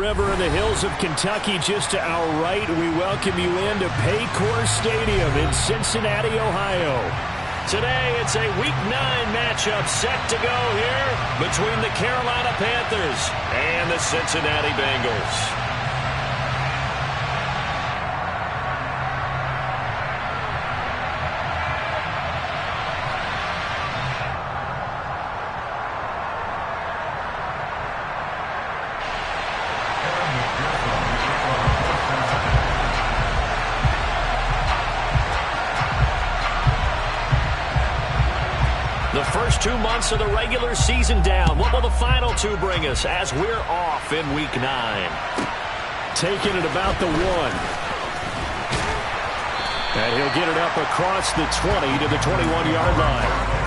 River in the hills of Kentucky. Just to our right, we welcome you into Paycor Stadium in Cincinnati, Ohio. Today, it's a Week 9 matchup set to go here between the Carolina Panthers and the Cincinnati Bengals. The first 2 months of the regular season down. What will the final 2 bring us as we're off in Week 9? Taking it about the 1. And he'll get it up across the 20 to the 21-yard line.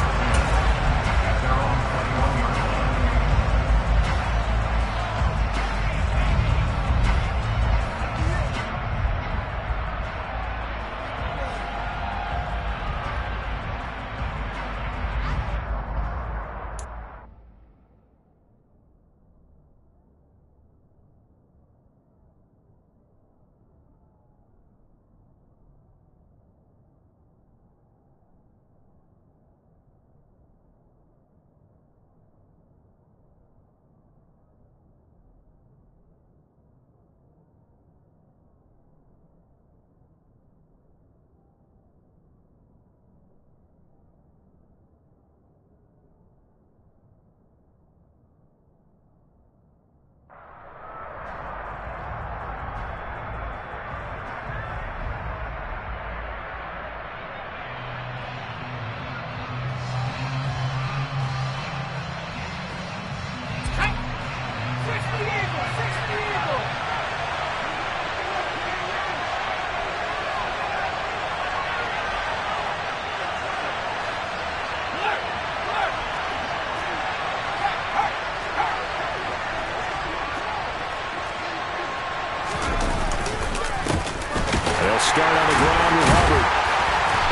Start on the ground with Hubbard.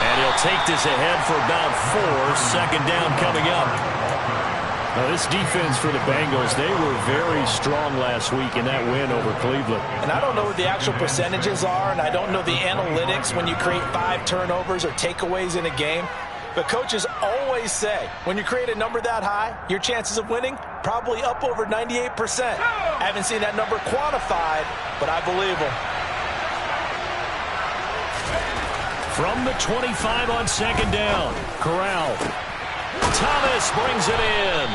And he'll take this ahead for about 4. Second down coming up. Now this defense for the Bengals, they were very strong last week in that win over Cleveland. And I don't know what the actual percentages are, and I don't know the analytics when you create 5 turnovers or takeaways in a game. But coaches always say, when you create a number that high, your chances of winning probably up over 98%. I haven't seen that number quantified, but I believe them. From the 25 on second down, Corral. Thomas brings it in.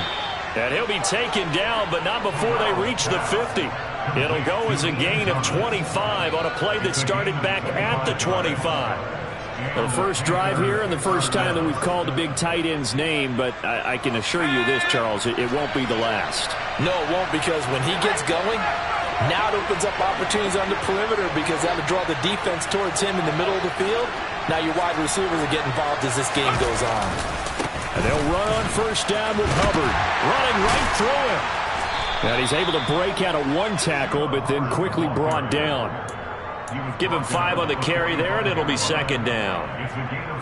And he'll be taken down, but not before they reach the 50. It'll go as a gain of 25 on a play that started back at the 25. The first drive here and the first time that we've called a big tight end's name, but I can assure you this, Charles, it won't be the last. No, it won't, because when he gets going, now it opens up opportunities on the perimeter because that'll draw the defense towards him in the middle of the field. Now your wide receivers will get involved as this game goes on. And they'll run on first down with Hubbard, running right through him. And he's able to break out of 1 tackle, but then quickly brought down. Give him 5 on the carry there, and it'll be second down.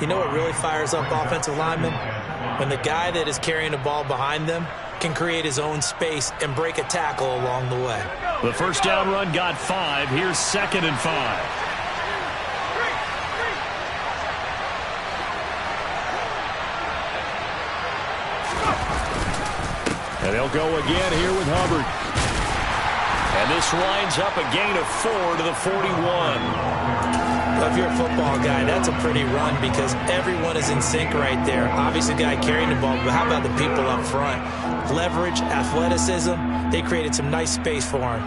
You know what really fires up offensive linemen? When the guy that is carrying the ball behind them can create his own space and break a tackle along the way. The first down run got 5. Here's second and 5. And they'll go again here with Hubbard. And this winds up a gain of 4 to the 41. Well, if you're a football guy, that's a pretty run because everyone is in sync right there. Obviously, the guy carrying the ball, but how about the people up front? Leverage, athleticism, they created some nice space for him.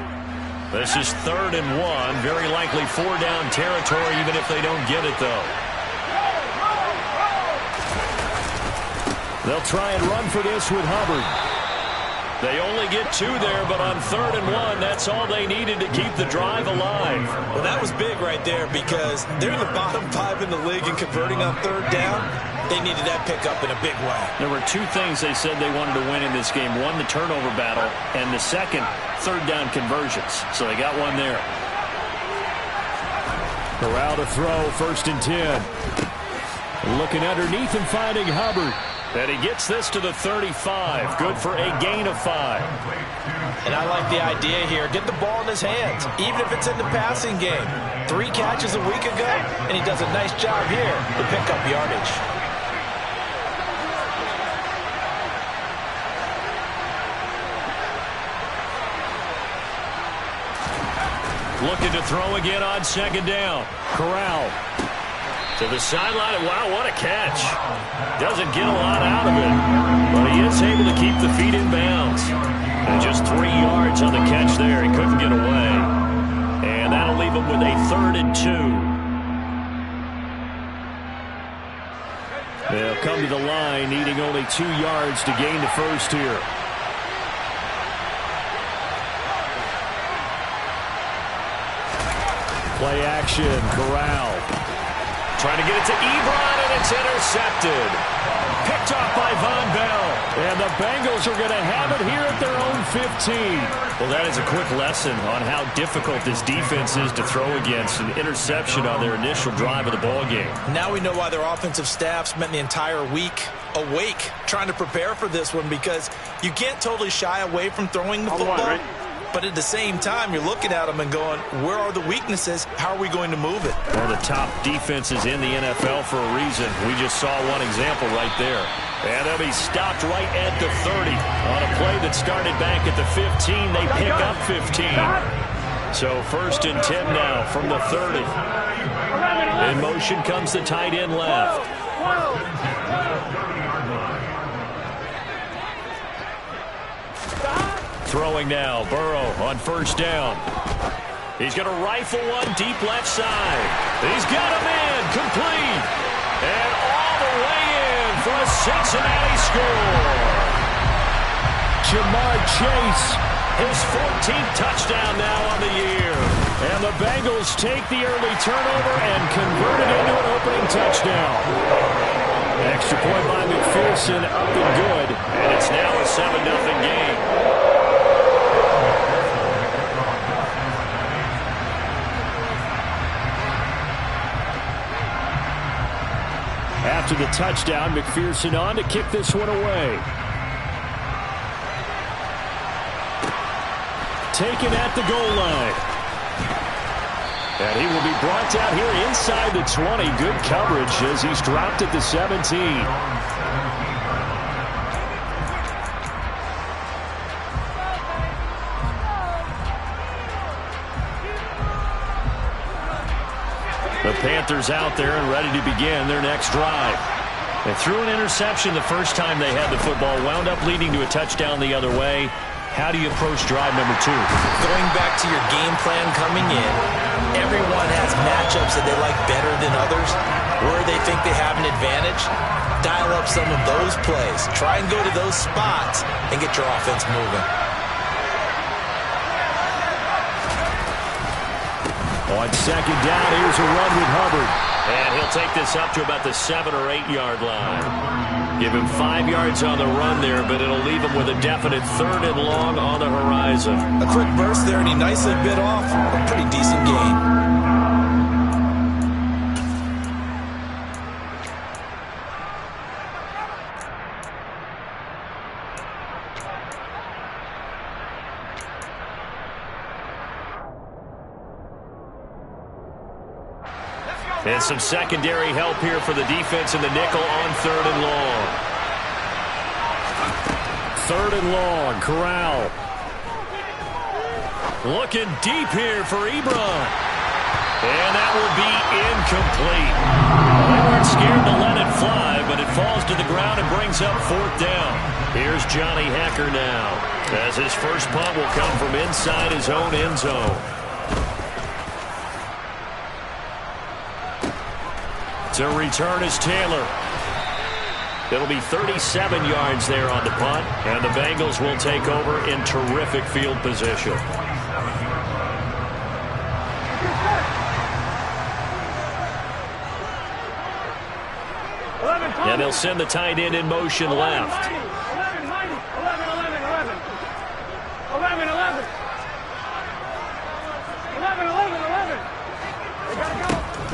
This is 3rd and 1. Very likely 4-down territory, even if they don't get it, though. They'll try and run for this with Hubbard. They only get 2 there, but on 3rd and 1, that's all they needed to keep the drive alive. Well, that was big right there because they're in the bottom 5 in the league and converting on 3rd down. They needed that pickup in a big way. There were 2 things they said they wanted to win in this game. One, the turnover battle, and the second, 3rd down conversions. So they got 1 there. Corral to throw, 1st and 10. Looking underneath and finding Hubbard. And he gets this to the 35. Good for a gain of 5. And I like the idea here. Get the ball in his hands, even if it's in the passing game. 3 catches a week ago, and he does a nice job here to pick up yardage. Looking to throw again on 2nd down. Corral to the sideline. Wow, what a catch. Doesn't get a lot out of it, but he is able to keep the feet in bounds. And just 3 yards on the catch there. He couldn't get away. And that'll leave him with a 3rd and 2. They'll come to the line needing only 2 yards to gain the first here. Play action, Corral. Trying to get it to Ebron, and it's intercepted. Picked off by Von Bell. And the Bengals are going to have it here at their own 15. Well, that is a quick lesson on how difficult this defense is to throw against. An interception on their initial drive of the ballgame. Now we know why their offensive staff spent the entire week awake trying to prepare for this one, because you can't totally shy away from throwing the football. But at the same time, you're looking at them and going, where are the weaknesses? How are we going to move it? One of the top defenses in the NFL for a reason. We just saw one example right there. And they'll be stopped right at the 30. On a play that started back at the 15, they pick up 15. So 1st and 10 now from the 30. In motion comes the tight end left. Throwing now, Burrow on 1st down. He's going to rifle one deep left side. He's got him in, complete. And all the way in for a Cincinnati score. Jamar Chase, his 14th touchdown now on the year. And the Bengals take the early turnover and convert it into an opening touchdown. Extra point by McPherson, up and good. And it's now a 7-0 game. After the touchdown, McPherson on to kick this one away. Taken at the goal line. And he will be brought down here inside the 20. Good coverage as he's dropped at the 17. The Panthers out there and ready to begin their next drive. They threw an interception the first time they had the football, wound up leading to a touchdown the other way. How do you approach drive number 2? Going back to your game plan coming in, everyone has matchups that they like better than others. Where they think they have an advantage, dial up some of those plays. Try and go to those spots and get your offense moving. On 2nd down, here's a run with Hubbard. And he'll take this up to about the 7 or 8 yard line. Give him 5 yards on the run there, but it'll leave him with a definite 3rd and long on the horizon. A quick burst there, and he nicely bit off a pretty decent gain. And some secondary help here for the defense in the nickel on 3rd and long. 3rd and long, Corral. Looking deep here for Ebron. And that will be incomplete. They weren't scared to let it fly, but it falls to the ground and brings up 4th down. Here's Johnny Hecker now, as his first punt will come from inside his own end zone. To return is Taylor. It'll be 37 yards there on the punt, and the Bengals will take over in terrific field position. And they'll send the tight end in motion left. 11.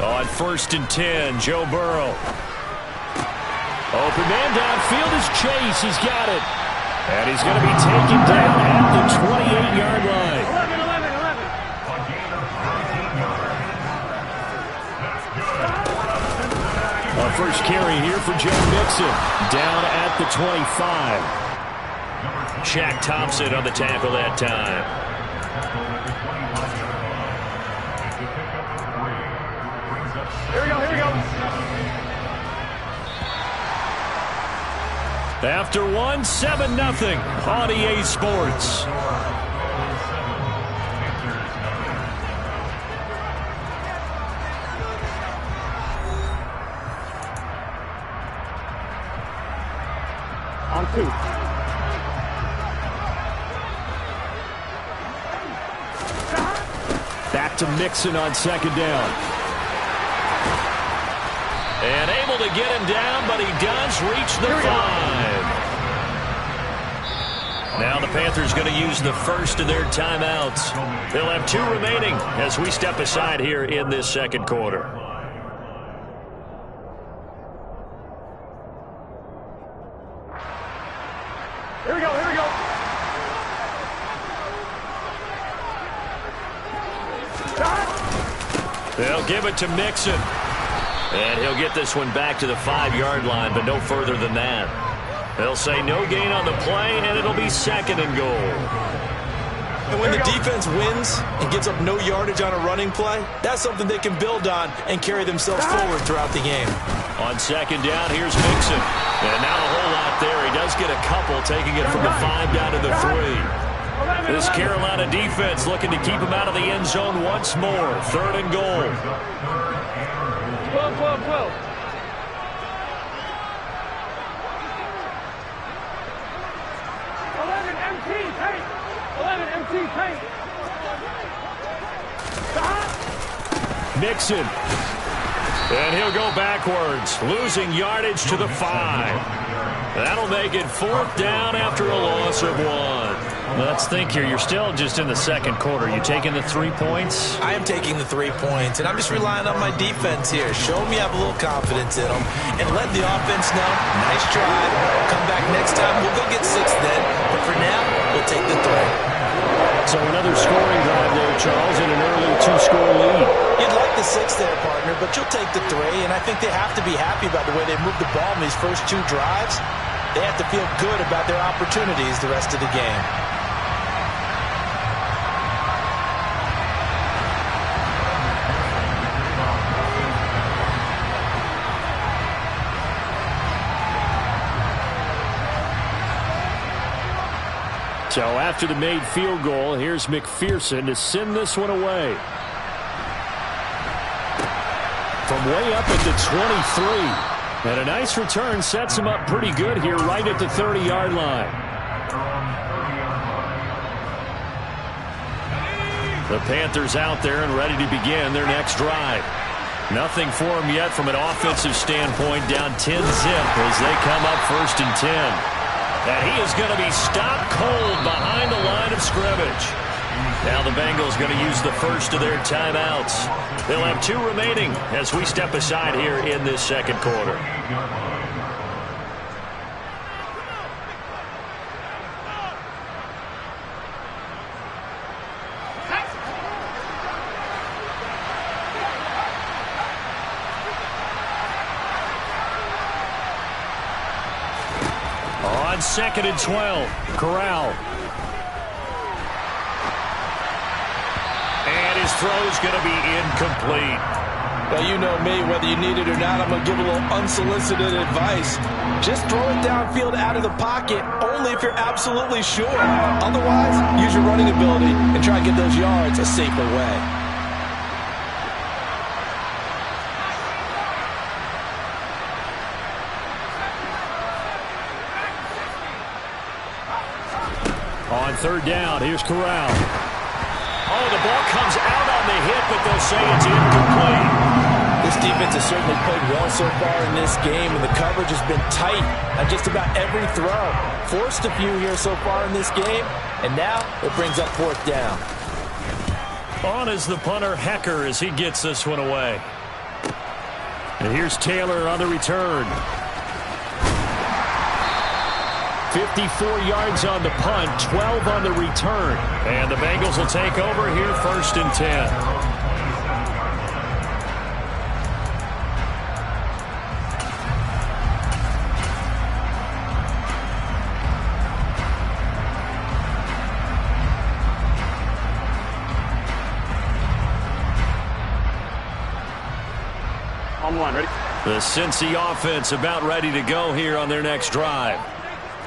On 1st and 10, Joe Burrow. Open man downfield is Chase. He's got it. And he's going to be taken down at the 28-yard line. 11. A first carry here for Joe Mixon. Down at the 25. Shaq Thompson on the tackle that time. Here we go, here we go. After 7-0 on EA Sports. On 2. Back to Mixon on second down. And able to get him down, but he does reach the 5. Now the Panthers going to use the first of their timeouts. They'll have 2 remaining as we step aside here in this second quarter. Here we go, here we go. They'll give it to Mixon. And he'll get this one back to the 5-yard line, but no further than that. They'll say no gain on the play, and it'll be 2nd and goal. And when the defense wins and gives up no yardage on a running play, that's something they can build on and carry themselves forward throughout the game. On second down, here's Mixon. And not a whole lot there. He does get a couple, taking it from the 5 down to the 3. This Carolina defense looking to keep him out of the end zone once more. 3rd and goal. 12, 12, 12. 11 MT paint. 11 MT paint. Mixon. And he'll go backwards, losing yardage to the 5. That'll make it 4th down after a loss of 1. Let's think here. You're still just in the second quarter. You taking the 3 points? I am taking the 3 points, and I'm just relying on my defense here. Show me I have a little confidence in them, and let the offense know, nice drive. Come back next time. We'll go get 6 then. But for now, we'll take the 3. So another scoring drive there, Charles, and an early 2-score lead. You'd like the 6 there, partner, but you'll take the 3, and I think they have to be happy about the way they moved the ball in these first 2 drives. They have to feel good about their opportunities the rest of the game. So after the made field goal, here's McPherson to send this one away. From way up at the 23. And a nice return sets him up pretty good here right at the 30-yard line. The Panthers out there and ready to begin their next drive. Nothing for them yet from an offensive standpoint, down 10-zip as they come up 1st and 10. And he is going to be stopped cold behind the line of scrimmage. Now the Bengals going to use the first of their timeouts. They'll have 2 remaining as we step aside here in this second quarter. On 2nd and 12, Corral. And his throw's going to be incomplete. Well, you know me, whether you need it or not, I'm going to give a little unsolicited advice. Just throw it downfield out of the pocket, only if you're absolutely sure. Otherwise, use your running ability and try to get those yards a safer way. On 3rd down, here's Corral. Oh, the ball comes out on the hit, but they'll say it's incomplete. This defense has certainly played well so far in this game, and the coverage has been tight on just about every throw. Forced a few here so far in this game, and now it brings up 4th down. On is the punter, Hecker, as he gets this one away. And here's Taylor on the return. 54 yards on the punt, 12 on the return. And the Bengals will take over here, 1st and 10. Ready? The Cincy offense about ready to go here on their next drive.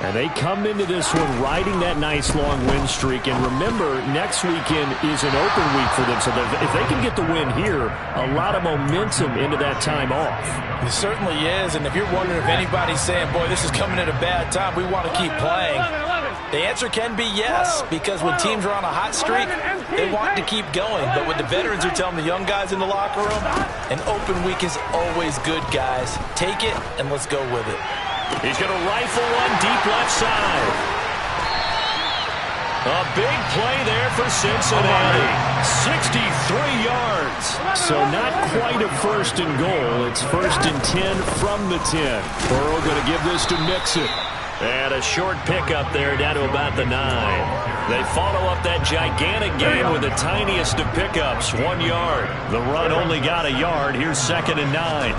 And they come into this one riding that nice long win streak. And remember, next weekend is an open week for them. So if they can get the win here, a lot of momentum into that time off. It certainly is. And if you're wondering if anybody's saying, boy, this is coming at a bad time, we want to keep playing, the answer can be yes, because when teams are on a hot streak, they want to keep going. But what the veterans are telling the young guys in the locker room, an open week is always good, guys. Take it, and let's go with it. He's going to rifle one deep left side. A big play there for Cincinnati. 63 yards. So not quite a 1st and goal. It's 1st and 10 from the 10. Burrow going to give this to Mixon. And a short pickup there down to about the 9. They follow up that gigantic gain with the tiniest of pickups, 1 yard. The run only got a yard. Here's 2nd and 9.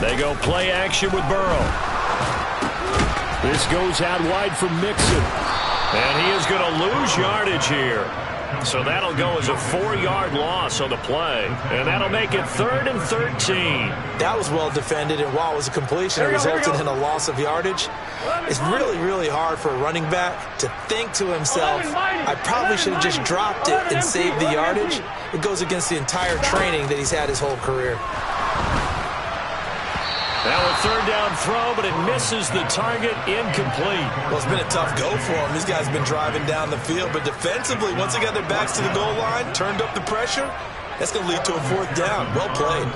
They go play action with Burrow. This goes out wide for Mixon. And he is going to lose yardage here. So that'll go as a 4-yard loss on the play. And that'll make it 3rd and 13. That was well defended, and while it was a completion, it resulted in a loss of yardage. It's really, really hard for a running back to think to himself, I probably should have just dropped it and saved the yardage. It goes against the entire training that he's had his whole career. Now a 3rd down throw, but it misses the target, incomplete. Well, it's been a tough go for him. These guys have been driving down the field, but defensively, once they got their backs to the goal line, turned up the pressure, that's going to lead to a 4th down. Well played.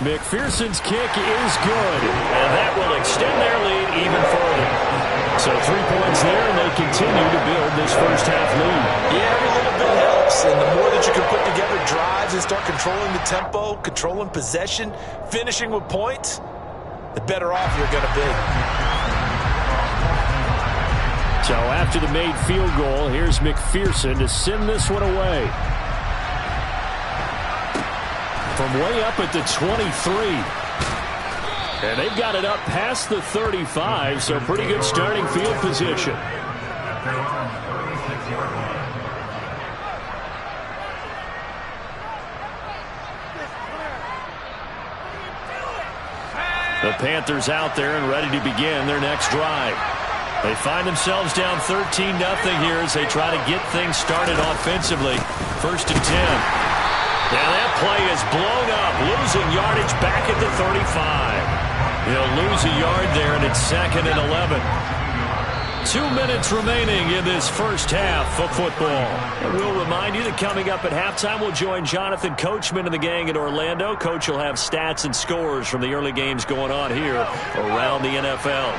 McPherson's kick is good, and that will extend their lead even further. So 3 points there, and they continue to build this first half lead. Yeah, every little bit helps, and the more that you can put together drives and start controlling the tempo, controlling possession, finishing with points, the better off you're going to be. So after the made field goal, here's McPherson to send this one away. From way up at the 23. And they've got it up past the 35, so pretty good starting field position. The Panthers out there and ready to begin their next drive. They find themselves down 13-0 here as they try to get things started offensively. 1st and 10. Now that play is blown up, losing yardage back at the 35. He'll lose a yard there, and it's 2nd and 11. 2 minutes remaining in this first half of football. And we'll remind you that coming up at halftime, we'll join Jonathan Coachman and the gang in Orlando. Coach will have stats and scores from the early games going on here around the NFL.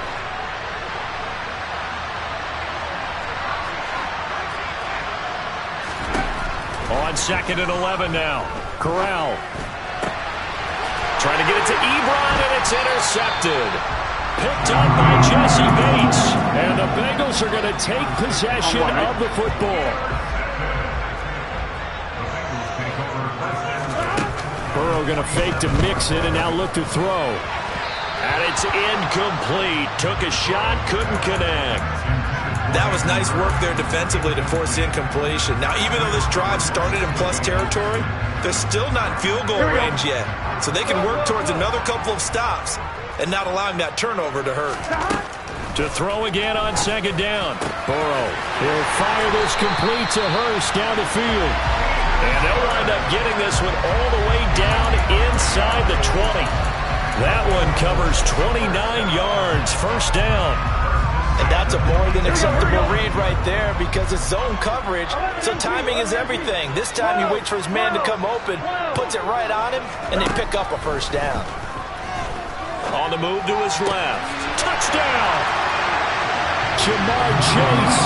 On 2nd and 11 now. Corral. Trying to get it to Ebron, and it's intercepted. Picked up by Jesse Bates. And the Bengals are going to take possession of the football. Burrow going to fake to Mixon and now look to throw. And it's incomplete. Took a shot, couldn't connect. That was nice work there defensively to force the incompletion. Now, even though this drive started in plus territory, they're still not in field goal range yet. So they can work towards another couple of stops and not allowing that turnover to hurt. To throw again on 2nd down. Burrow. He'll fire this complete to Hurst down the field. And they'll wind up getting this one all the way down inside the 20. That one covers 29 yards. 1st down. And that's a more than acceptable read right there because it's zone coverage, so timing is everything. This time he waits for his man to come open, puts it right on him, and they pick up a 1st down. On the move to his left. Touchdown! Jamar Chase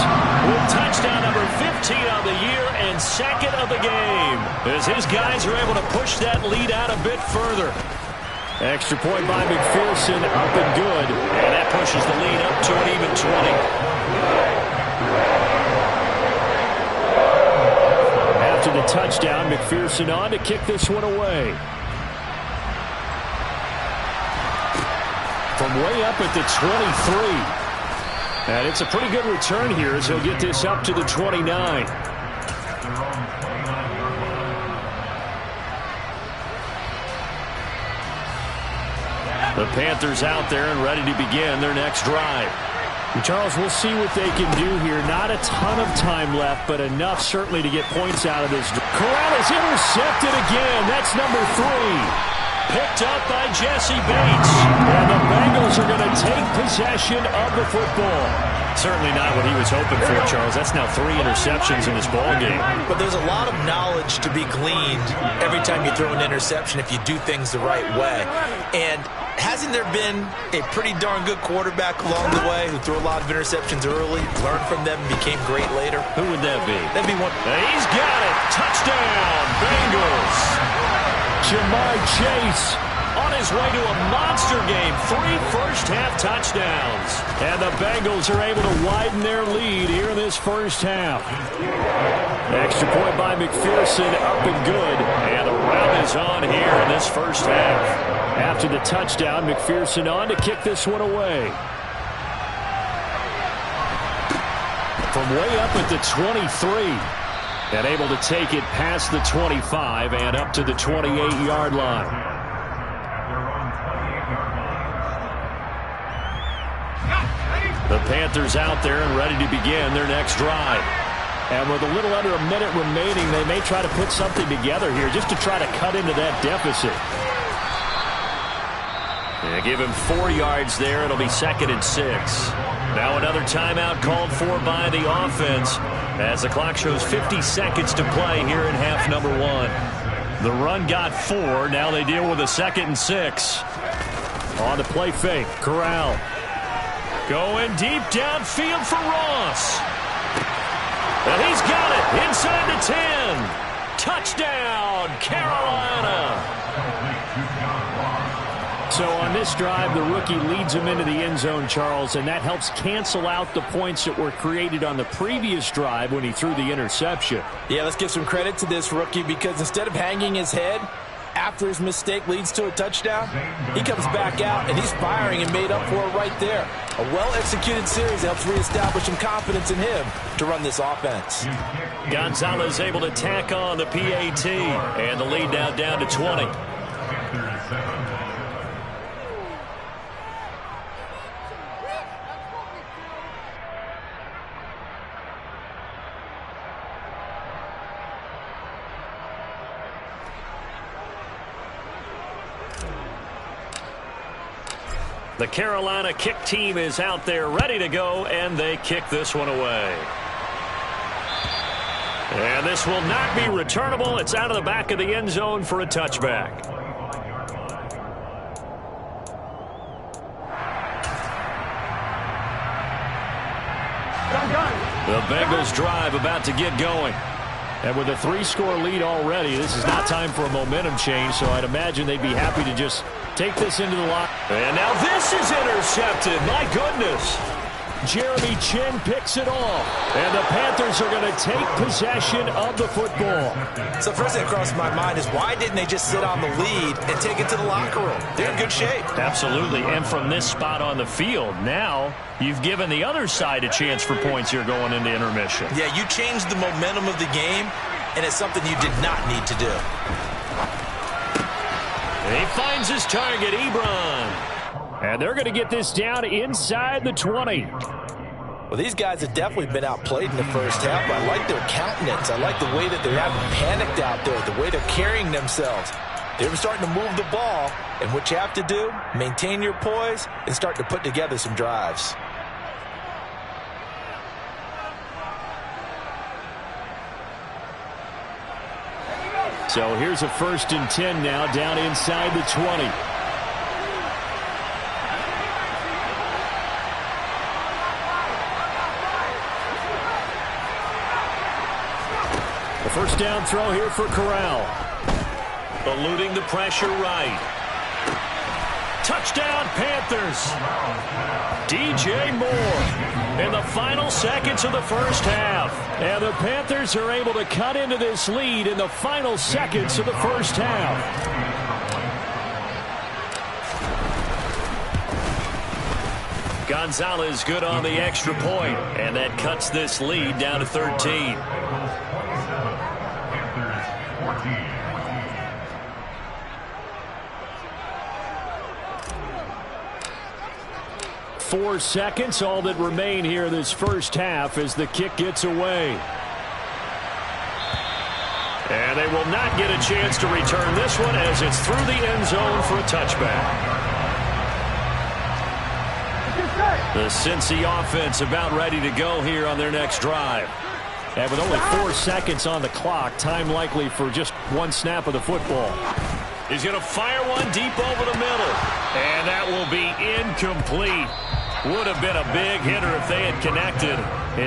with touchdown number 15 on the year and 2nd of the game as his guys are able to push that lead out a bit further. Extra point by McPherson, up and good. And that pushes the lead up to an even 20. After the touchdown, McPherson on to kick this one away. From way up at the 23. And it's a pretty good return here as he'll get this up to the 29. The Panthers out there and ready to begin their next drive. And Charles, we'll see what they can do here. Not a ton of time left, but enough certainly to get points out of this. Corral is intercepted again. That's number 3. Picked up by Jesse Bates. And the Bengals are going to take possession of the football. Certainly not what he was hoping for, Charles. That's now 3 interceptions in this ballgame. But there's a lot of knowledge to be gleaned every time you throw an interception if you do things the right way. And hasn't there been a pretty darn good quarterback along the way who threw a lot of interceptions early, learned from them, and became great later? Who would that be? That'd be one. He's got it. Touchdown, Bengals. Jamar Chase on his way to a monster game. 3 first-half touchdowns. And the Bengals are able to widen their lead here in this first half. Extra point by McPherson, up and good. And the round is on here in this first half. After the touchdown, McPherson on to kick this one away. From way up at the 23. And able to take it past the 25 and up to the 28-yard line. The Panthers out there and ready to begin their next drive. And with a little under a minute remaining, they may try to put something together here just to try to cut into that deficit. And give him 4 yards there. It'll be 2nd and 6. Now another timeout called for by the offense as the clock shows 50 seconds to play here in half number 1. The run got 4. Now they deal with a 2nd and 6. On the play fake, Corral. Going deep downfield for Ross. And he's got it inside the 10. Touchdown, Carolina. So on this drive, the rookie leads him into the end zone, Charles, and that helps cancel out the points that were created on the previous drive when he threw the interception. Yeah, let's give some credit to this rookie because instead of hanging his head after his mistake leads to a touchdown, he comes back out and he's firing and made up for it right there. A well-executed series helps reestablish some confidence in him to run this offense. Gonzalez able to tack on the PAT, and the lead now down to 20. The Carolina kick team is out there ready to go, and they kick this one away. And this will not be returnable. It's out of the back of the end zone for a touchback. The Bengals drive about to get going. And with a 3-score lead already, this is not time for a momentum change, so I'd imagine they'd be happy to just take this into the lock. And now this is intercepted. My goodness. Jeremy Chin picks it off. And the Panthers are going to take possession of the football. So first thing that crossed my mind is why didn't they just sit on the lead and take it to the locker room? They're in good shape. Absolutely. And from this spot on the field, now you've given the other side a chance for points here going into intermission. Yeah, you changed the momentum of the game, and it's something you did not need to do. And he finds his target, Ebron. And they're going to get this down inside the 20. Well, these guys have definitely been outplayed in the first half. I like their countenance. I like the way that they haven't panicked out there, the way they're carrying themselves. They're starting to move the ball, and what you have to do, maintain your poise and start to put together some drives. So here's a 1st and 10 now down inside the 20. The first down throw here for Corral. Eluding the pressure right. Touchdown, Panthers. DJ Moore in the final seconds of the first half. And the Panthers are able to cut into this lead in the final seconds of the first half. Gonzalez good on the extra point, and that cuts this lead down to 13. 4 seconds, all that remain here this first half as the kick gets away. And they will not get a chance to return this one as it's through the end zone for a touchback. The Cincy offense about ready to go here on their next drive. And with only 4 seconds on the clock, time likely for just one snap of the football. He's going to fire one deep over the middle. And that will be incomplete. Would have been a big hitter if they had connected.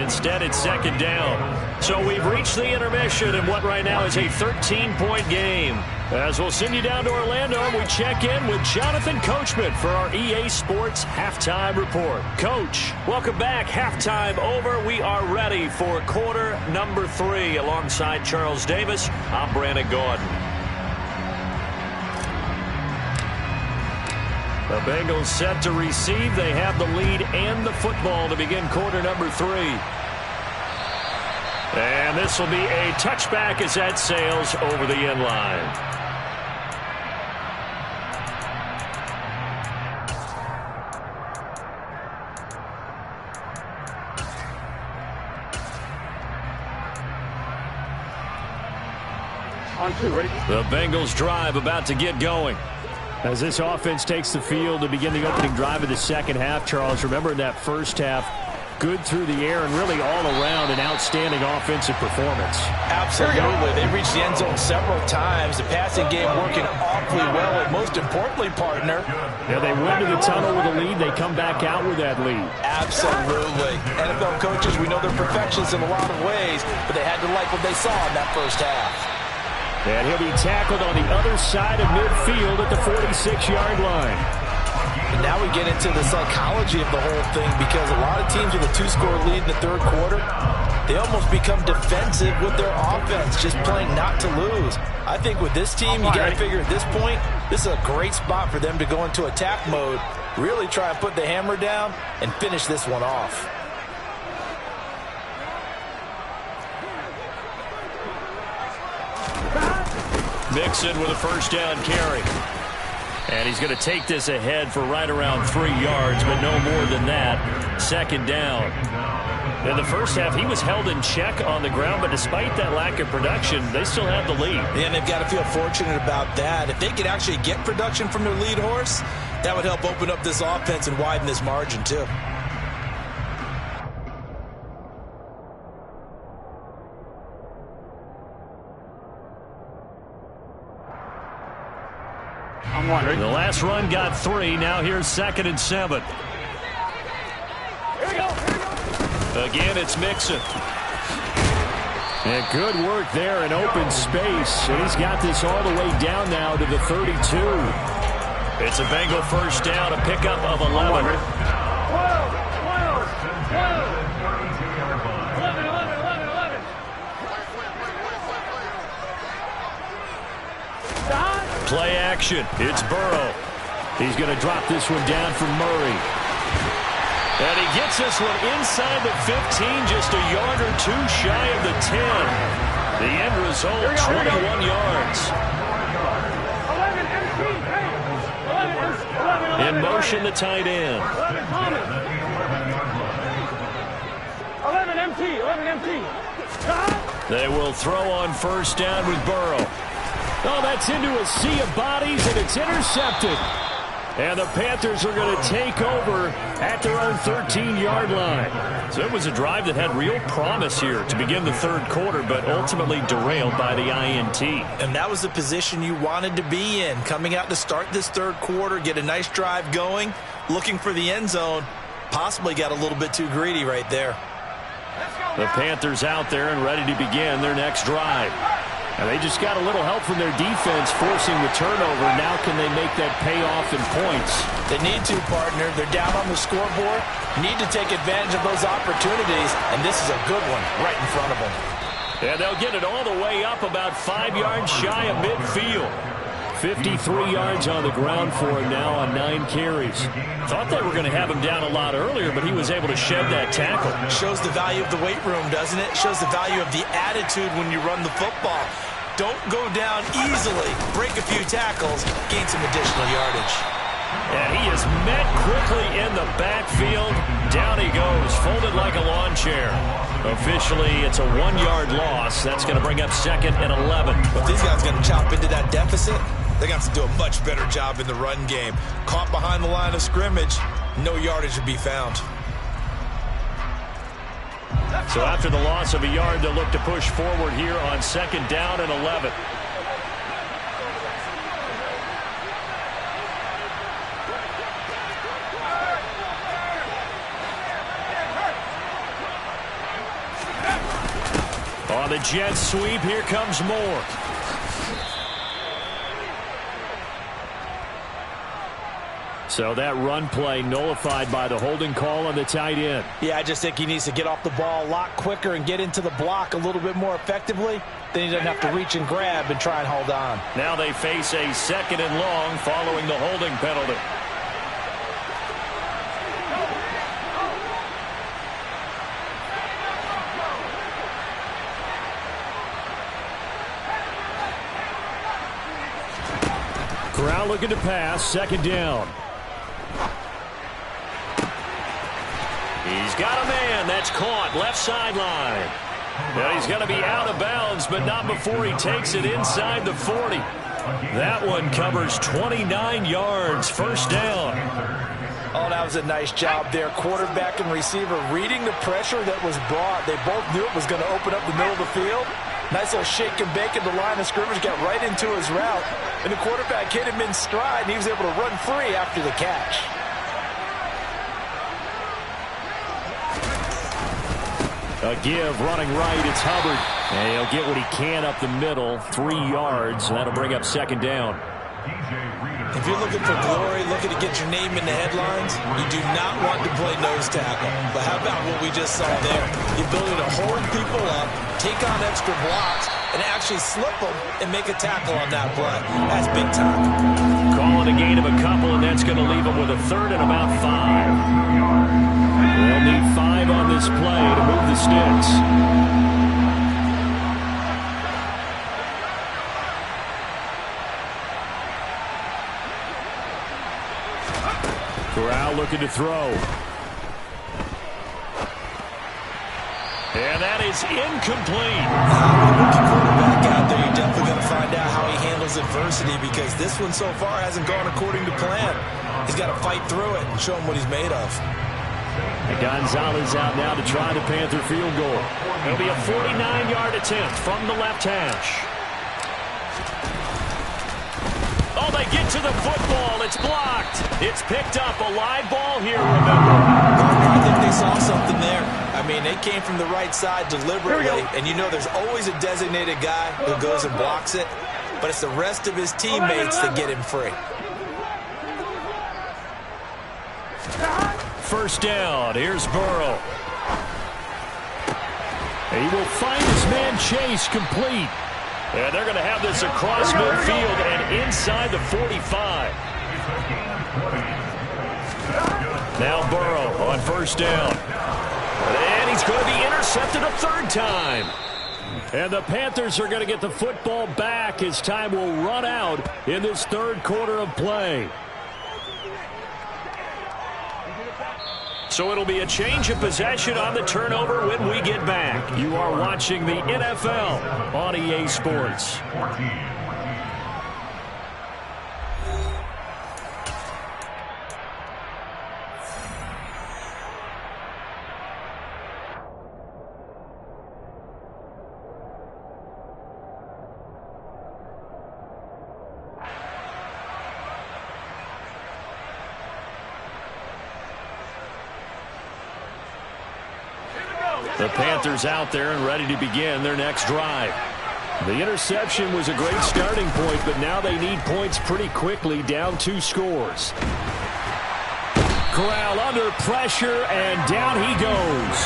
Instead, it's second down. So we've reached the intermission in what right now is a 13-point game. As we'll send you down to Orlando, we check in with Jonathan Coachman for our EA Sports Halftime Report. Coach, welcome back. Halftime over. We are ready for quarter number 3. Alongside Charles Davis, I'm Brandon Gordon. The Bengals set to receive. They have the lead and the football to begin quarter number 3. And this will be a touchback as that sails over the end line. On 2, ready? The Bengals drive about to get going. As this offense takes the field to begin the opening drive of the second half, Charles, remember in that first half, good through the air and really all around an outstanding offensive performance. Absolutely. They reached the end zone several times. The passing game working awfully well. And most importantly, partner. Yeah, they went to the tunnel with a lead. They come back out with that lead. Absolutely. NFL coaches, we know they're perfectionists in a lot of ways, but they had to like what they saw in that first half. And he'll be tackled on the other side of midfield at the 46-yard line. And now we get into the psychology of the whole thing because a lot of teams with a 2-score lead in the third quarter, they almost become defensive with their offense, just playing not to lose. I think with this team, you got to figure at this point, this is a great spot for them to go into attack mode, really try and put the hammer down and finish this one off. Mixon with a first down carry. And he's going to take this ahead for right around 3 yards, but no more than that. Second down. In the first half, he was held in check on the ground, but despite that lack of production, they still have the lead. And they've got to feel fortunate about that. If they could actually get production from their lead horse, that would help open up this offense and widen this margin, too. The last run got 3. Now here's 2nd and 7. Here we go. Again, it's Mixon. And good work there in open space. And he's got this all the way down now to the 32. It's a Bengal first down, a pickup of 11. 12. Play action. It's Burrow. He's going to drop this one down from Murray. And he gets this one inside the 15, just a yard or 2 shy of the 10. The end result, 21 yards. 11 In motion, the tight end. 11 MT. They will throw on first down with Burrow. Oh, that's into a sea of bodies, and it's intercepted. And the Panthers are going to take over at their own 13-yard line. So it was a drive that had real promise here to begin the third quarter, but ultimately derailed by the INT. And that was the position you wanted to be in, coming out to start this third quarter, get a nice drive going, looking for the end zone. Possibly got a little bit too greedy right there. The Panthers out there and ready to begin their next drive. And they just got a little help from their defense forcing the turnover. Now can they make that pay off in points? They need to, partner. They're down on the scoreboard. Need to take advantage of those opportunities, and this is a good one right in front of them. And they'll get it all the way up about 5 yards shy of midfield. 53 yards on the ground for him now on 9 carries. Thought they were going to have him down a lot earlier, but he was able to shed that tackle. Shows the value of the weight room, doesn't it? Shows the value of the attitude when you run the football. Don't go down easily. Break a few tackles. Gain some additional yardage. And he is met quickly in the backfield. Down he goes, folded like a lawn chair. Officially, it's a 1-yard loss. That's going to bring up 2nd and 11. But these guys going to chop into that deficit. They got to do a much better job in the run game. Caught behind the line of scrimmage, no yardage to be found. So after the loss of a yard, they'll look to push forward here on 2nd down and 11. On the jet sweep, here comes more. So that run play nullified by the holding call on the tight end. Yeah, I just think he needs to get off the ball a lot quicker and get into the block a little bit more effectively. Then he doesn't have to reach and grab and try and hold on. Now they face a 2nd and long following the holding penalty. Corral looking to pass, 2nd down. He's got a man. That's caught. Left sideline. Now he's going to be out of bounds, but not before he takes it inside the 40. That one covers 29 yards. 1st down. Oh, that was a nice job there. Quarterback and receiver reading the pressure that was brought. They both knew it was going to open up the middle of the field. Nice little shake and bake at the line of scrimmage. Got right into his route. And the quarterback hit him in stride, and he was able to run free after the catch. A give, running right, it's Hubbard. And he'll get what he can up the middle, 3 yards. That'll bring up 2nd down. If you're looking for glory, looking to get your name in the headlines, you do not want to play nose tackle. But how about what we just saw there? The ability to hold people up, take on extra blocks, and actually slip them and make a tackle on that play. That's big time. Calling a gain of a couple, and that's going to leave him with a 3rd and about 5. They'll need 5 on this play to move the sticks. Corral looking to throw. And that is incomplete. Rookie quarterback out there, you're definitely going to find out how he handles adversity, because this one so far hasn't gone according to plan. He's got to fight through it and show him what he's made of. And Gonzalez out now to try the Panther field goal. It'll be a 49-yard attempt from the left hash. Oh, they get to the football. It's blocked. It's picked up. A live ball here, remember. I think they saw something there. I mean, they came from the right side deliberately, and you know there's always a designated guy who goes and blocks it, but it's the rest of his teammates that get him free. 1st down. Here's Burrow. He will find his man Chase complete. And they're going to have this across midfield and inside the 45. Now Burrow on 1st down. And he's going to be intercepted a 3rd time. And the Panthers are going to get the football back as time will run out in this 3rd quarter of play. So it'll be a change of possession on the turnover when we get back. You are watching the NFL on EA Sports. The Panthers out there and ready to begin their next drive. The interception was a great starting point, but now they need points pretty quickly, down 2 scores. Corral under pressure, and down he goes.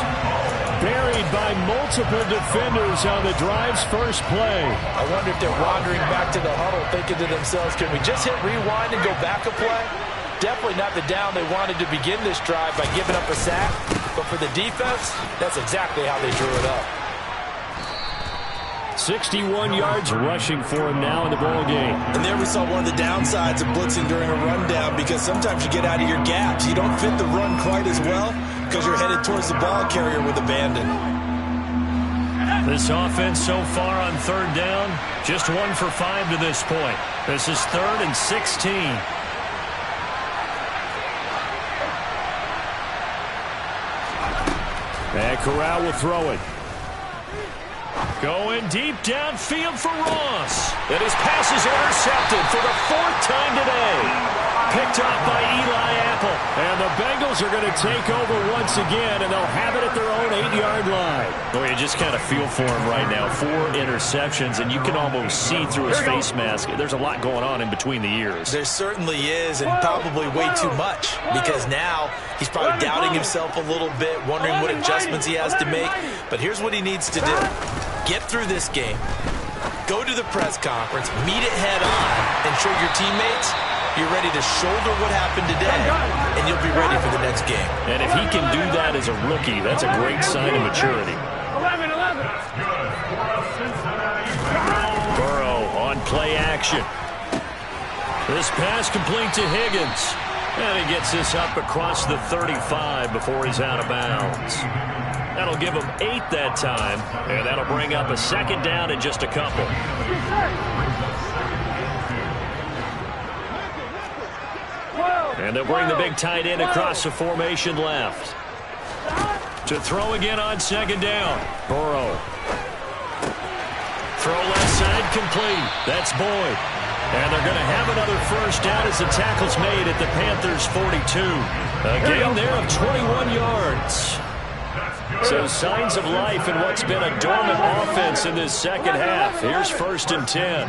Buried by multiple defenders on the drive's first play. I wonder if they're wandering back to the huddle thinking to themselves, can we just hit rewind and go back a play? Definitely not the down they wanted to begin this drive by giving up a sack. But for the defense, that's exactly how they drew it up. 61 yards rushing for him now in the ball game. And there we saw one of the downsides of blitzing during a rundown, because sometimes you get out of your gaps. You don't fit the run quite as well because you're headed towards the ball carrier with abandon. This offense so far on 3rd down, just 1 for 5 to this point. This is 3rd and 16. And Corral will throw it. Going deep downfield for Ross. And his pass is intercepted for the 4th time today. Picked off by Eli Apple. And the Bengals are going to take over once again, and they'll have it at their own 8-yard line. Boy, you just kind of feel for him right now. 4 interceptions, and you can almost see through his face mask. There's a lot going on in between the ears. There certainly is, and probably way too much, because now he's probably doubting himself a little bit, wondering what adjustments he has to make. But here's what he needs to do. Get through this game, go to the press conference, meet it head on, and show your teammates you're ready to shoulder what happened today, and you'll be ready for the next game. And if he can do that as a rookie, that's a great sign of maturity. 11. Burrow on play action. This pass complete to Higgins. And he gets this up across the 35 before he's out of bounds. That'll give him 8 that time, and that'll bring up a 2nd down in just a couple. And they'll bring the big tight end across the formation left. To throw again on 2nd down. Burrow. Throw left side complete. That's Boyd. And they're going to have another 1st down as the tackle's made at the Panthers' 42. A gain there of 21 yards. So signs of life in what's been a dormant offense in this 2nd half. Here's 1st and 10.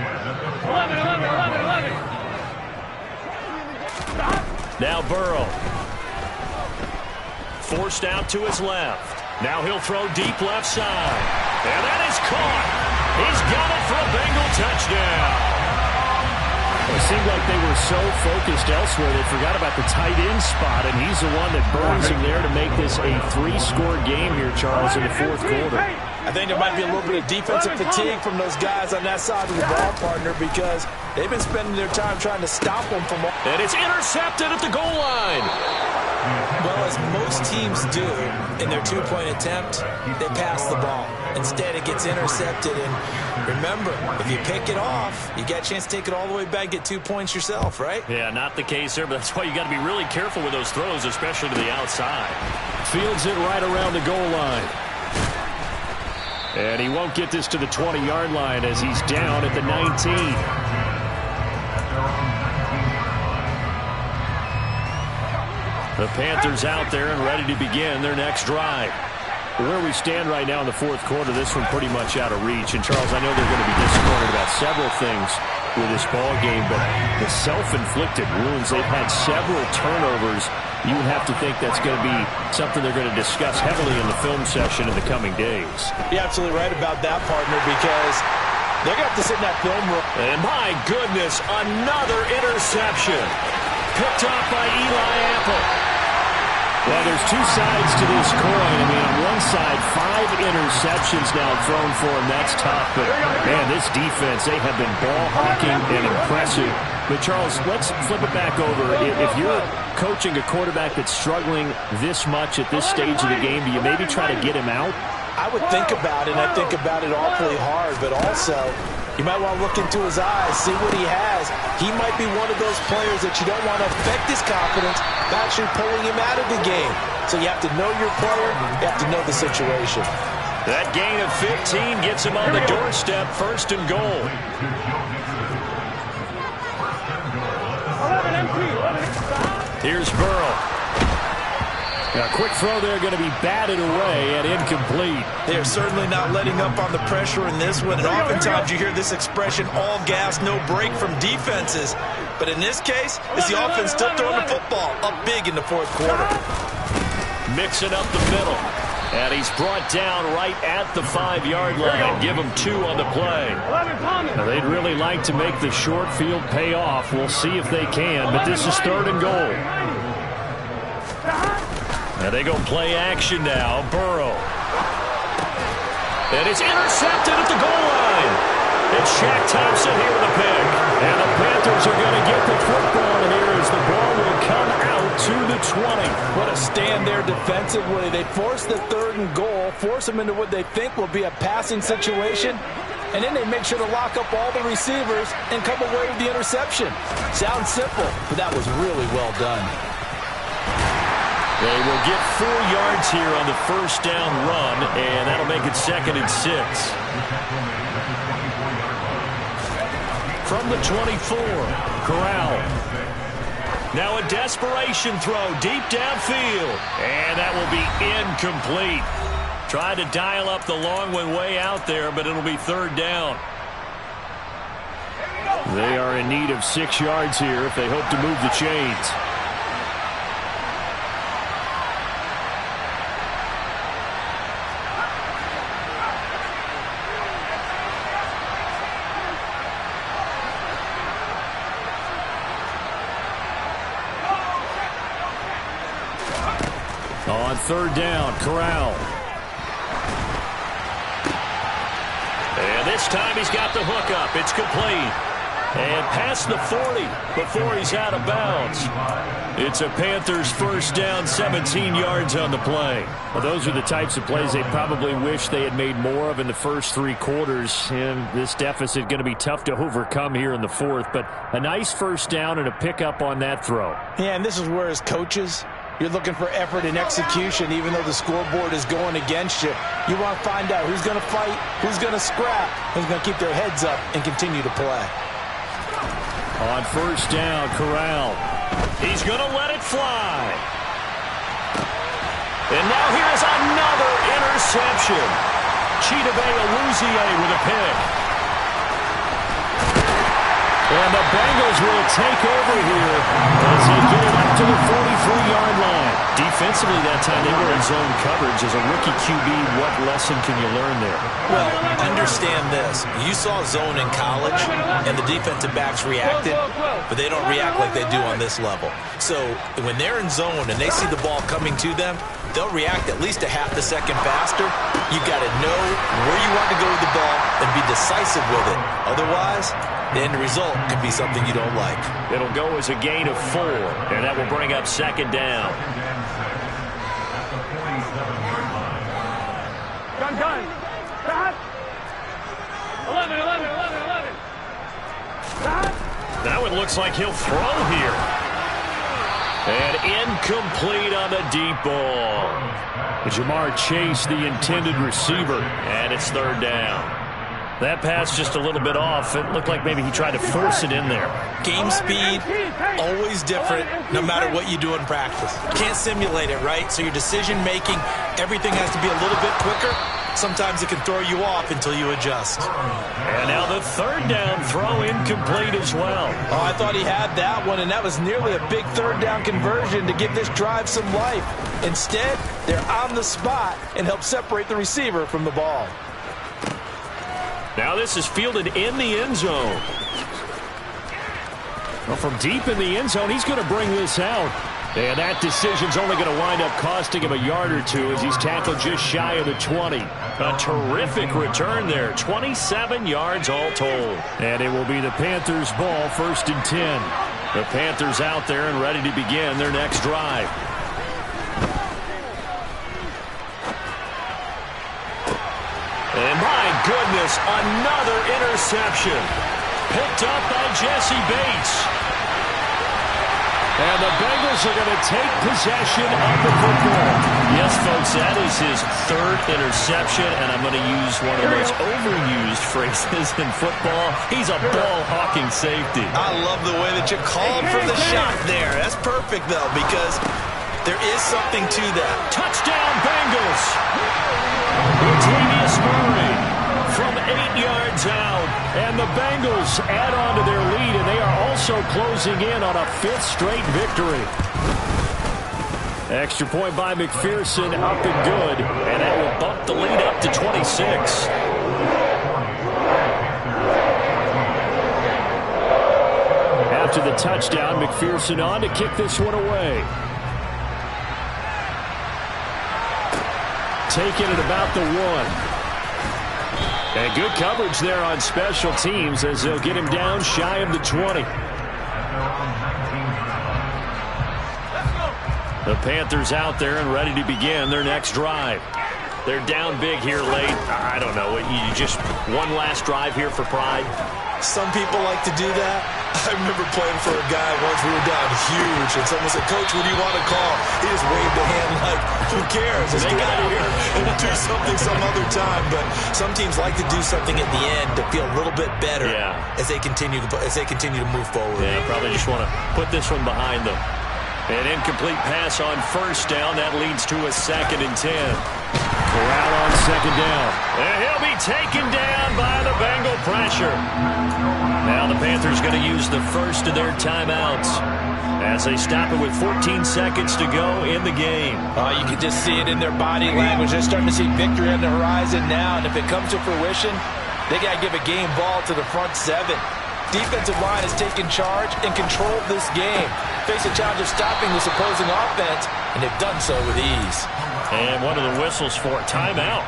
11. Now Burrow. Forced out to his left. Now he'll throw deep left side. And that is caught. He's got it for a Bengal touchdown. It seemed like they were so focused elsewhere they forgot about the tight end spot, and he's the one that burns him there to make this a 3-score game here, Charles, in the 4th quarter. I think there might be a little bit of defensive fatigue from those guys on that side of the ball, partner, because they've been spending their time trying to stop them from... And it's intercepted at the goal line. Well, as most teams do in their 2-point attempt, they pass the ball. Instead, it gets intercepted, and remember, if you pick it off, you got a chance to take it all the way back, get 2 points yourself, right? Yeah, not the case there, but that's why you got to be really careful with those throws, especially to the outside. Fields it right around the goal line. And he won't get this to the 20-yard line as he's down at the 19. The Panthers out there and ready to begin their next drive. Where we stand right now in the 4th quarter, this one pretty much out of reach. And, Charles, I know they're going to be disappointed about several things with this ball game, but the self-inflicted wounds, they've had several turnovers. You would have to think that's going to be something they're going to discuss heavily in the film session in the coming days. You're absolutely right about that, partner, because they're going to have to sit in that film room. And, my goodness, another interception. Picked off by Eli Apple. Well, there's 2 sides to this coin. I mean, on one side, 5 interceptions now thrown for him. That's tough. But, man, this defense, they have been ball hawking and impressive. But, Charles, let's flip it back over. If you're coaching a quarterback that's struggling this much at this stage of the game, do you maybe try to get him out? I would think about it, and I think about it awfully hard. But also, you might want to look into his eyes, see what he has. He might be one of those players that you don't want to affect his confidence by actually pulling him out of the game. So you have to know your player. You have to know the situation. That gain of 15 gets him on the doorstep, 1st and goal. 11 empty. Here's Burrow. A quick throw there going to be batted away and incomplete. They are certainly not letting up on the pressure in this one. And oftentimes you hear this expression, all gas, no break from defenses. But in this case, it's the offense still throwing the football up big in the fourth quarter. Mixing up the middle. And he's brought down right at the 5-yard line. Give him 2 on the play. Now, they'd really like to make the short field pay off. We'll see if they can, but this is 3rd and goal. And they go play action now. Burrow. And it's intercepted at the goal line. It's Shaq Thompson here with a pick. And the Panthers are going to get the football here as the ball will come out to the 20. What a stand there defensively. They force the 3rd and goal, force them into what they think will be a passing situation, and then they make sure to lock up all the receivers and come away with the interception. Sounds simple, but that was really well done. They will get 4 yards here on the first down run, and that'll make it 2nd and 6. From the 24, Corral. Now a desperation throw deep downfield, and that will be incomplete. Tried to dial up the long one way out there, but it'll be 3rd down. They are in need of 6 yards here if they hope to move the chains. On 3rd down, Corral. And this time he's got the hook up. It's complete. And past the 40 before he's out of bounds. It's a Panthers first down, 17 yards on the play. Well, those are the types of plays they probably wish they had made more of in the first 3 quarters. And this deficit going to be tough to overcome here in the 4th. But a nice first down and a pickup on that throw. Yeah, and this is where as coaches, you're looking for effort and execution, even though the scoreboard is going against you. You want to find out who's going to fight, who's going to scrap, who's going to keep their heads up and continue to play. On first down, Corral. He's going to let it fly. And now here's another interception. Chidobe Awuzie with a pick. And the Bengals will take over here as they get it up to the 43-yard line. Defensively that time they were in zone coverage. As a rookie QB, what lesson can you learn there? Well, understand this. You saw zone in college, and the defensive backs reacted, but they don't react like they do on this level. So when they're in zone and they see the ball coming to them, they'll react at least a half a second faster. You've got to know where you want to go with the ball and be decisive with it. Otherwise, the end result could be something you don't like. It'll go as a gain of 4, and that will bring up 2nd down. Gun. Stop. 11. Stop. That one looks like he'll throw here. And incomplete on the deep ball. Jamar Chase, the intended receiver, and it's 3rd down. That pass just a little bit off. It looked like maybe he tried to force it in there. Game speed, always different, no matter what you do in practice. You can't simulate it, right? So your decision-making, everything has to be a little bit quicker. Sometimes it can throw you off until you adjust. And now the 3rd down throw incomplete as well. Oh, I thought he had that one, and that was nearly a big 3rd down conversion to give this drive some life. Instead, they're on the spot and help separate the receiver from the ball. Now this is fielded in the end zone. Well, from deep in the end zone, he's going to bring this out. And that decision's only going to wind up costing him a yard or 2 as he's tackled just shy of the 20. A terrific return there. 27 yards all told. And it will be the Panthers' ball, 1st and 10. The Panthers out there and ready to begin their next drive. And my goodness, another interception. Picked up by Jesse Bates. And the Bengals are going to take possession of the football. Yes, folks, that is his 3rd interception, and I'm going to use one of the most overused phrases in football. He's a ball-hawking safety. I love the way that you called for the shot there. That's perfect, though, because There is something to that. Touchdown, Bengals. Latavius Murray from 8 yards out. And the Bengals add on to their lead, and they are also closing in on a 5th straight victory. Extra point by McPherson, up and good. And that will bump the lead up to 26. After the touchdown, McPherson on to kick this one away. Taking it about the 1. And good coverage there on special teams as they'll get him down shy of the 20. The Panthers out there and ready to begin their next drive. They're down big here late. I don't know. You just one last drive here for pride? Some people like to do that. I remember playing for a guy once. We were down huge, and someone said, "Coach, what do you want to call?" He just waved a hand like, "Who cares? Let's get out of here and do something some other time." But some teams like to do something at the end to feel a little bit better as they continue to move forward. Yeah, probably just want to put this one behind them. An incomplete pass on first down. That leads to a 2nd and 10. Corral on 2nd down. And he'll be taken down by the Bengal pressure. Now the Panthers going to use the first of their timeouts as they stop it with 14 seconds to go in the game. You can just see it in their body language. They're starting to see victory on the horizon now, and if it comes to fruition, they got to give a game ball to the front 7. Defensive line has taken charge and controlled this game. Face a challenge of stopping this opposing offense, and they've done so with ease. And one of the whistles for a timeout.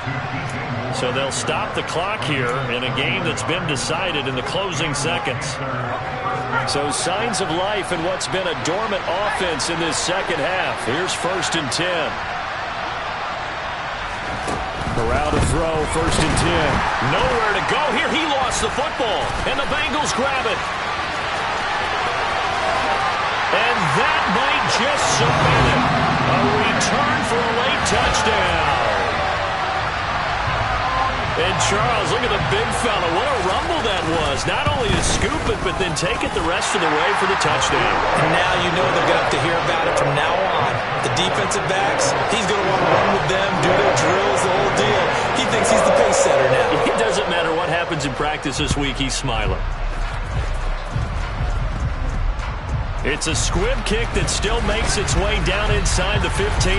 So they'll stop the clock here in a game that's been decided in the closing seconds. So signs of life in what's been a dormant offense in this second half. Here's 1st and 10. Corral to throw, 1st and 10. Nowhere to go here. He lost the football, and the Bengals grab it. And that might just cement it. A return for a late touchdown. And Charles, look at the big fella. What a rumble that was. Not only to scoop it, but then take it the rest of the way for the touchdown. And now you know they're going to have to hear about it from now on. The defensive backs, he's going to want to run with them, do their drills, the whole deal. He thinks he's the pace setter now. It doesn't matter what happens in practice this week. He's smiling. It's a squib kick that still makes its way down inside the 15.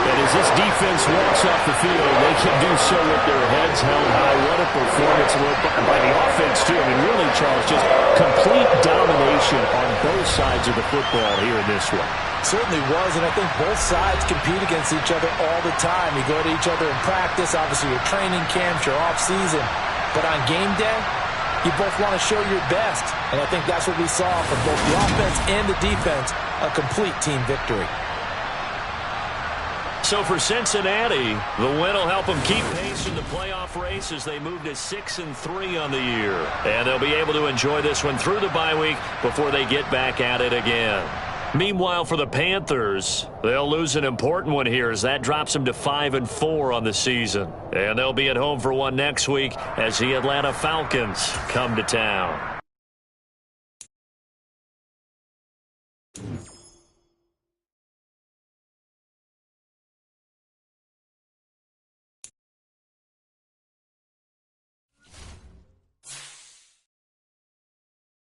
And as this defense walks off the field, they can do so with their heads held high. What a performance by the offense, too. I mean, really, Charles, just complete domination on both sides of the football here in this one. Certainly was, and I think both sides compete against each other all the time. You go to each other in practice, obviously your training camps, your off-season. But on game day, you both want to show your best. And I think that's what we saw from both the offense and the defense, a complete team victory. So for Cincinnati, the win will help them keep pace in the playoff race as they move to 6-3 on the year. And they'll be able to enjoy this one through the bye week before they get back at it again. Meanwhile, for the Panthers, they'll lose an important one here as that drops them to 5-4 on the season. And they'll be at home for one next week as the Atlanta Falcons come to town.